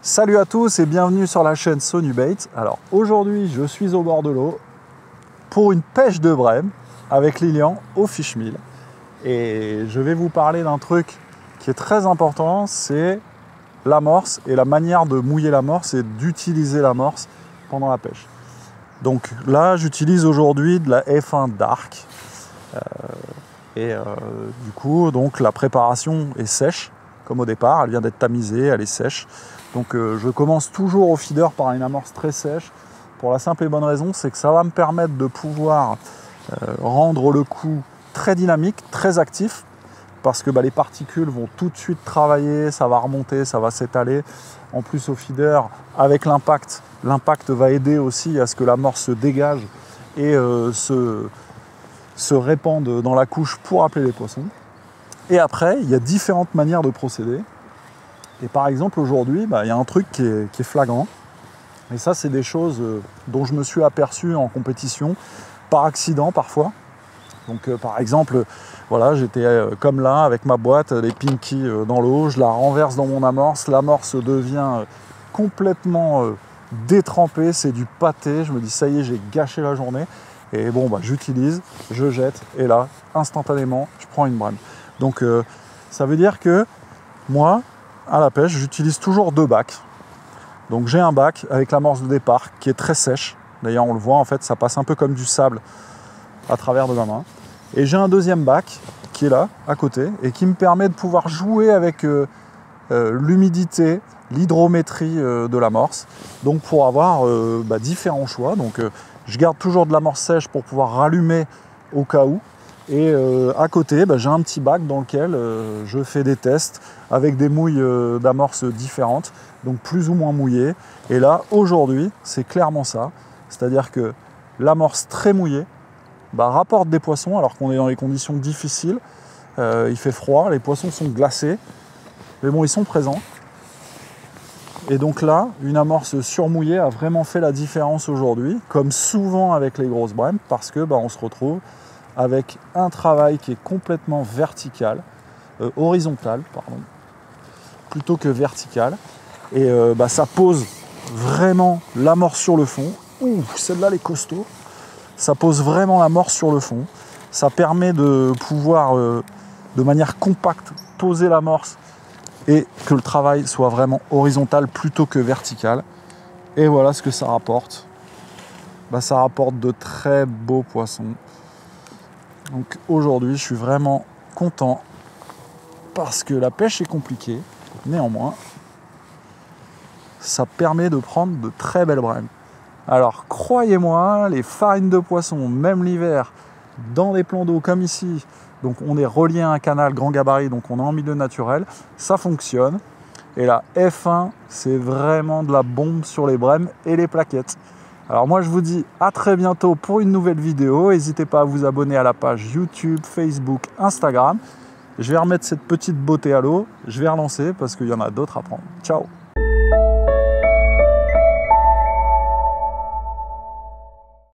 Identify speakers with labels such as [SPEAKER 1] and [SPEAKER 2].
[SPEAKER 1] Salut à tous et bienvenue sur la chaîne Sonubait. Alors aujourd'hui je suis au bord de l'eau pour une pêche de brème avec Lilian au fish meal. Et je vais vous parler d'un truc qui est très important, c'est l'amorce et la manière de mouiller l'amorce et d'utiliser l'amorce pendant la pêche. Donc là j'utilise aujourd'hui de la F1 Dark. Du coup donc la préparation est sèche comme au départ, elle vient d'être tamisée, elle est sèche. Donc je commence toujours au feeder par une amorce très sèche pour la simple et bonne raison, c'est que ça va me permettre de pouvoir rendre le coup très dynamique, très actif, parce que les particules vont tout de suite travailler, ça va remonter, ça va s'étaler. En plus au feeder, avec l'impact va aider aussi à ce que l'amorce se dégage et se répande dans la couche pour appeler les poissons. Et après, il y a différentes manières de procéder. Et par exemple, aujourd'hui, il y a un truc qui est flagrant. Et ça, c'est des choses dont je me suis aperçu en compétition, par accident parfois. Donc par exemple, voilà, j'étais comme là, avec ma boîte, les pinkies dans l'eau, je la renverse dans mon amorce, l'amorce devient complètement détrempée, c'est du pâté. Je me dis, ça y est, j'ai gâché la journée. Et bon, j'utilise, je jette, et là, instantanément, je prends une brème. Donc ça veut dire que moi, à la pêche, j'utilise toujours deux bacs. Donc j'ai un bac avec l'amorce de départ qui est très sèche. D'ailleurs on le voit, en fait ça passe un peu comme du sable à travers de ma main. Et j'ai un deuxième bac qui est là, à côté, et qui me permet de pouvoir jouer avec l'humidité, l'hydrométrie de l'amorce. Donc pour avoir différents choix. Donc je garde toujours de l'amorce sèche pour pouvoir rallumer au cas où. Et à côté, j'ai un petit bac dans lequel je fais des tests avec des mouilles d'amorce différentes, donc plus ou moins mouillées. Et là, aujourd'hui, c'est clairement ça. C'est-à-dire que l'amorce très mouillée rapporte des poissons, alors qu'on est dans des conditions difficiles. Il fait froid, les poissons sont glacés, mais bon, ils sont présents. Et donc là, une amorce surmouillée a vraiment fait la différence aujourd'hui, comme souvent avec les grosses brèmes, parce que on se retrouve avec un travail qui est complètement vertical, horizontal, pardon, plutôt que vertical. Et ça pose vraiment l'amorce sur le fond. Ouh, celle-là, elle est costaud. Ça pose vraiment l'amorce sur le fond. Ça permet de pouvoir, de manière compacte, poser l'amorce et que le travail soit vraiment horizontal plutôt que vertical. Et voilà ce que ça rapporte. Ça rapporte de très beaux poissons. Donc aujourd'hui, je suis vraiment content parce que la pêche est compliquée. Néanmoins, ça permet de prendre de très belles brèmes. Alors croyez-moi, les farines de poisson, même l'hiver, dans des plans d'eau comme ici, donc on est relié à un canal grand gabarit, donc on est en milieu naturel, ça fonctionne. Et la F1, c'est vraiment de la bombe sur les brèmes et les plaquettes. Alors moi je vous dis à très bientôt pour une nouvelle vidéo. N'hésitez pas à vous abonner à la page YouTube, Facebook, Instagram. Je vais remettre cette petite beauté à l'eau. Je vais relancer parce qu'il y en a d'autres à prendre. Ciao!